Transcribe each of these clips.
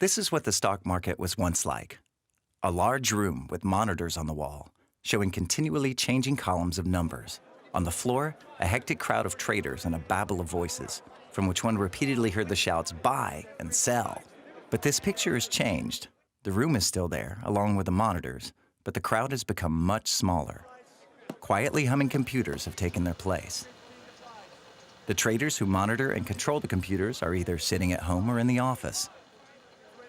This is what the stock market was once like. A large room with monitors on the wall, showing continually changing columns of numbers. On the floor, a hectic crowd of traders and a babble of voices, from which one repeatedly heard the shouts, "Buy" and "Sell." But this picture has changed. The room is still there, along with the monitors, but the crowd has become much smaller. Quietly humming computers have taken their place. The traders who monitor and control the computers are either sitting at home or in the office.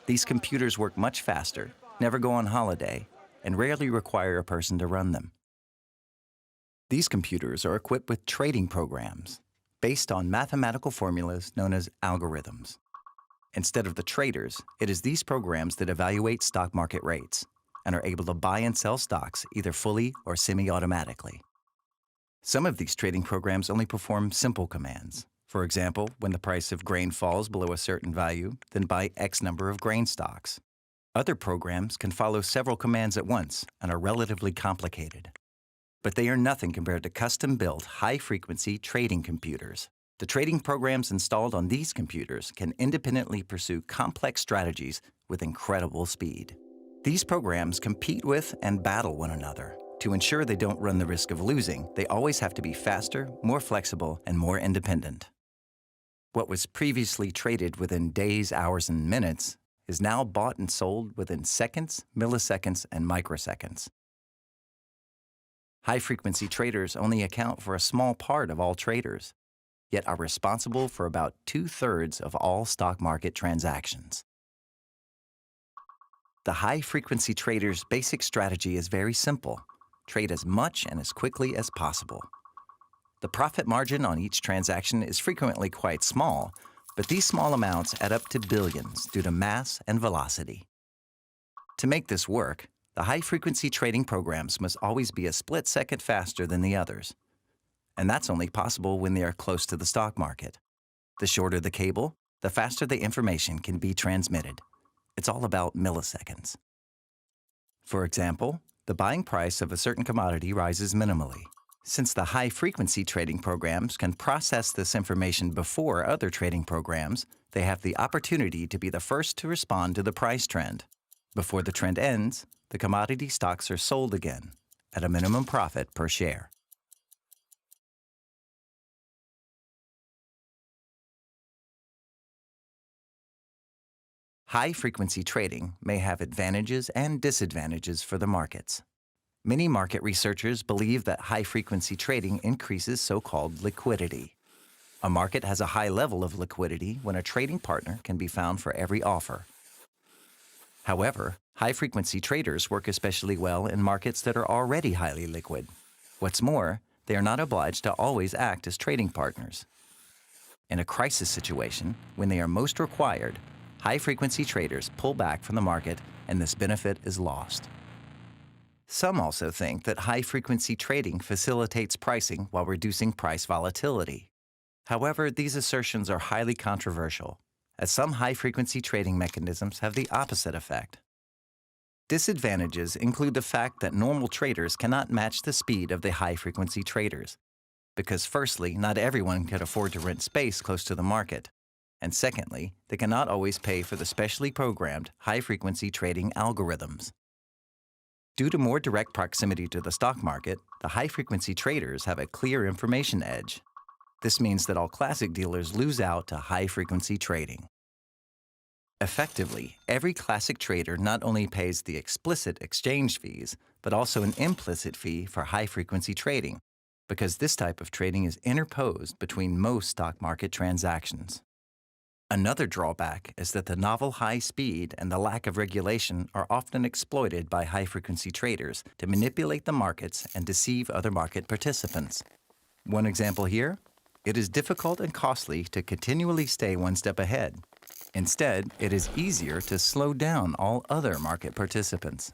These computers work much faster, never go on holiday, and rarely require a person to run them. These computers are equipped with trading programs based on mathematical formulas known as algorithms. Instead of the traders, it is these programs that evaluate stock market rates and are able to buy and sell stocks either fully or semi-automatically. Some of these trading programs only perform simple commands. For example, when the price of grain falls below a certain value, then buy X number of grain stocks. Other programs can follow several commands at once and are relatively complicated. But they are nothing compared to custom-built, high-frequency trading computers. The trading programs installed on these computers can independently pursue complex strategies with incredible speed. These programs compete with and battle one another. To ensure they don't run the risk of losing, they always have to be faster, more flexible, and more independent. What was previously traded within days, hours, and minutes is now bought and sold within seconds, milliseconds, and microseconds. High-frequency traders only account for a small part of all traders, yet are responsible for about 2/3 of all stock market transactions. The high-frequency trader's basic strategy is very simple. Trade as much and as quickly as possible. The profit margin on each transaction is frequently quite small, but these small amounts add up to billions due to mass and velocity. To make this work, the high-frequency trading programs must always be a split second faster than the others. And that's only possible when they are close to the stock market. The shorter the cable, the faster the information can be transmitted. It's all about milliseconds. For example, the buying price of a certain commodity rises minimally. Since the high-frequency trading programs can process this information before other trading programs, they have the opportunity to be the first to respond to the price trend. Before the trend ends, the commodity stocks are sold again, at a minimum profit per share. High-frequency trading may have advantages and disadvantages for the markets. Many market researchers believe that high-frequency trading increases so-called liquidity. A market has a high level of liquidity when a trading partner can be found for every offer. However, high-frequency traders work especially well in markets that are already highly liquid. What's more, they are not obliged to always act as trading partners. In a crisis situation, when they are most required, high-frequency traders pull back from the market and this benefit is lost. Some also think that high-frequency trading facilitates pricing while reducing price volatility. However, these assertions are highly controversial, as some high-frequency trading mechanisms have the opposite effect. Disadvantages include the fact that normal traders cannot match the speed of the high-frequency traders, because firstly, not everyone can afford to rent space close to the market, and secondly, they cannot always pay for the specially programmed high-frequency trading algorithms. Due to more direct proximity to the stock market, the high-frequency traders have a clear information edge. This means that all classic dealers lose out to high-frequency trading. Effectively, every classic trader not only pays the explicit exchange fees, but also an implicit fee for high-frequency trading, because this type of trading is interposed between most stock market transactions. Another drawback is that the novel high speed and the lack of regulation are often exploited by high-frequency traders to manipulate the markets and deceive other market participants. One example here: it is difficult and costly to continually stay one step ahead. Instead, it is easier to slow down all other market participants.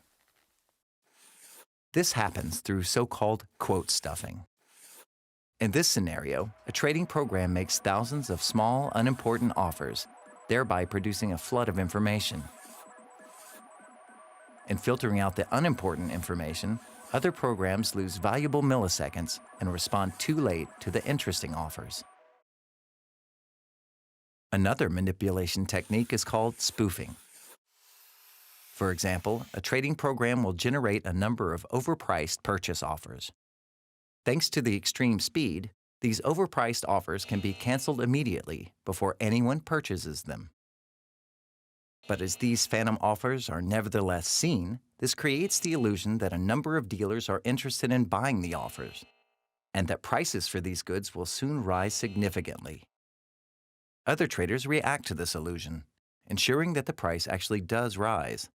This happens through so-called quote stuffing. In this scenario, a trading program makes thousands of small, unimportant offers, thereby producing a flood of information. In filtering out the unimportant information, other programs lose valuable milliseconds and respond too late to the interesting offers. Another manipulation technique is called spoofing. For example, a trading program will generate a number of overpriced purchase offers. Thanks to the extreme speed, these overpriced offers can be canceled immediately before anyone purchases them. But as these phantom offers are nevertheless seen, this creates the illusion that a number of dealers are interested in buying the offers, and that prices for these goods will soon rise significantly. Other traders react to this illusion, ensuring that the price actually does rise.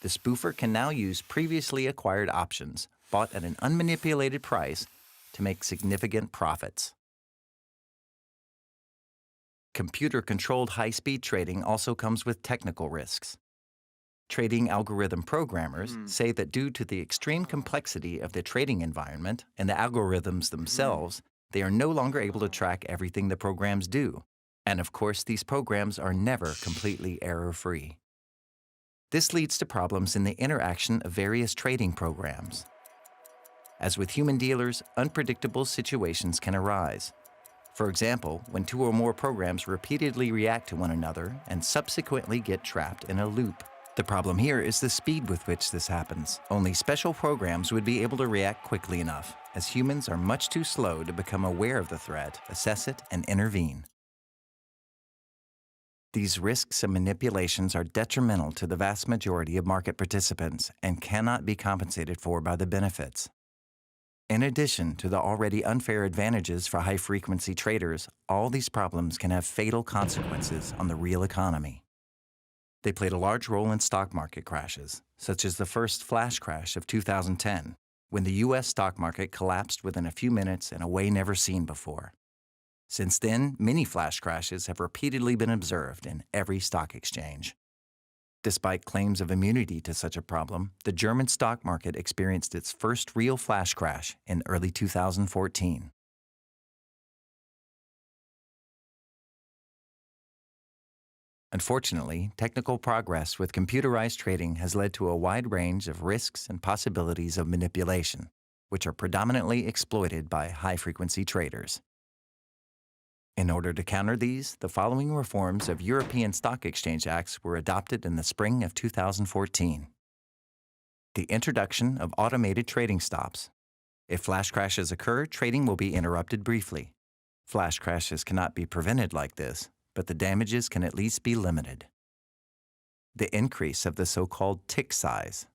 The spoofer can now use previously acquired options bought at an unmanipulated price to make significant profits. Computer-controlled high-speed trading also comes with technical risks. Trading algorithm programmers say that due to the extreme complexity of the trading environment and the algorithms themselves, they are no longer able to track everything the programs do. And of course, these programs are never completely error-free. This leads to problems in the interaction of various trading programs. As with human dealers, unpredictable situations can arise. For example, when two or more programs repeatedly react to one another and subsequently get trapped in a loop. The problem here is the speed with which this happens. Only special programs would be able to react quickly enough, as humans are much too slow to become aware of the threat, assess it, and intervene. These risks and manipulations are detrimental to the vast majority of market participants and cannot be compensated for by the benefits. In addition to the already unfair advantages for high-frequency traders, all these problems can have fatal consequences on the real economy. They played a large role in stock market crashes, such as the first flash crash of 2010, when the U.S. stock market collapsed within a few minutes in a way never seen before. Since then, many flash crashes have repeatedly been observed in every stock exchange. Despite claims of immunity to such a problem, the German stock market experienced its first real flash crash in early 2014. Unfortunately, technical progress with computerized trading has led to a wide range of risks and possibilities of manipulation, which are predominantly exploited by high-frequency traders. In order to counter these, the following reforms of European Stock Exchange Acts were adopted in the spring of 2014. The introduction of automated trading stops. If flash crashes occur, trading will be interrupted briefly. Flash crashes cannot be prevented like this, but the damages can at least be limited. The increase of the so-called tick size.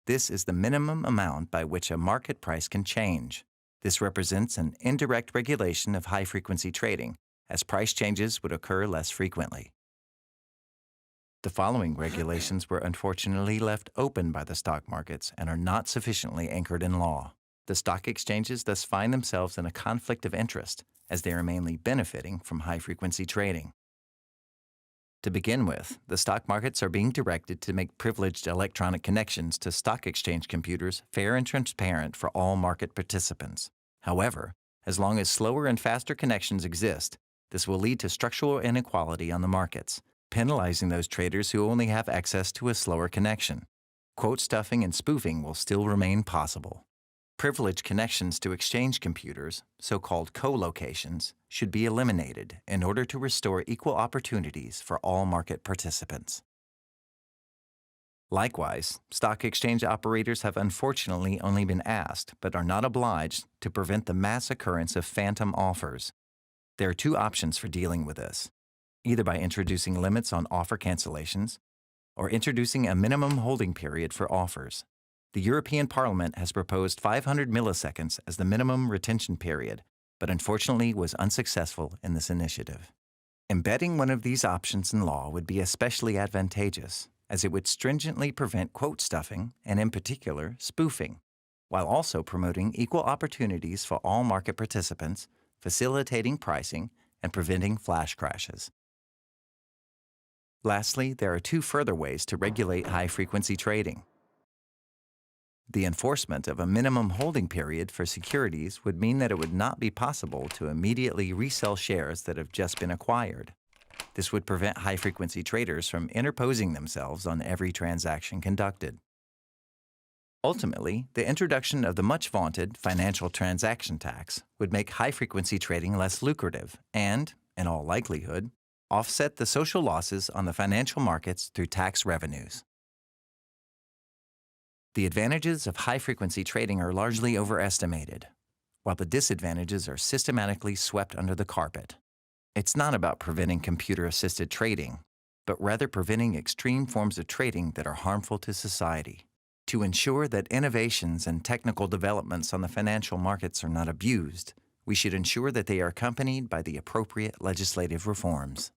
This is the minimum amount by which a market price can change. This represents an indirect regulation of high-frequency trading, as price changes would occur less frequently. The following regulations were unfortunately left open by the stock markets and are not sufficiently anchored in law. The stock exchanges thus find themselves in a conflict of interest, as they are mainly benefiting from high-frequency trading. To begin with, the stock markets are being directed to make privileged electronic connections to stock exchange computers fair and transparent for all market participants. However, as long as slower and faster connections exist, this will lead to structural inequality on the markets, penalizing those traders who only have access to a slower connection. Quote stuffing and spoofing will still remain possible. Privileged connections to exchange computers, so-called co-locations, should be eliminated in order to restore equal opportunities for all market participants. Likewise, stock exchange operators have unfortunately only been asked, but are not obliged, to prevent the mass occurrence of phantom offers. There are two options for dealing with this, either by introducing limits on offer cancellations or introducing a minimum holding period for offers. The European Parliament has proposed 500 milliseconds as the minimum retention period, but unfortunately was unsuccessful in this initiative. Embedding one of these options in law would be especially advantageous, as it would stringently prevent quote stuffing and, in particular, spoofing, while also promoting equal opportunities for all market participants, facilitating pricing, and preventing flash crashes. Lastly, there are two further ways to regulate high-frequency trading. The enforcement of a minimum holding period for securities would mean that it would not be possible to immediately resell shares that have just been acquired. This would prevent high-frequency traders from interposing themselves on every transaction conducted. Ultimately, the introduction of the much-vaunted financial transaction tax would make high-frequency trading less lucrative and, in all likelihood, offset the social losses on the financial markets through tax revenues. The advantages of high-frequency trading are largely overestimated, while the disadvantages are systematically swept under the carpet. It's not about preventing computer-assisted trading, but rather preventing extreme forms of trading that are harmful to society. To ensure that innovations and technical developments on the financial markets are not abused, we should ensure that they are accompanied by the appropriate legislative reforms.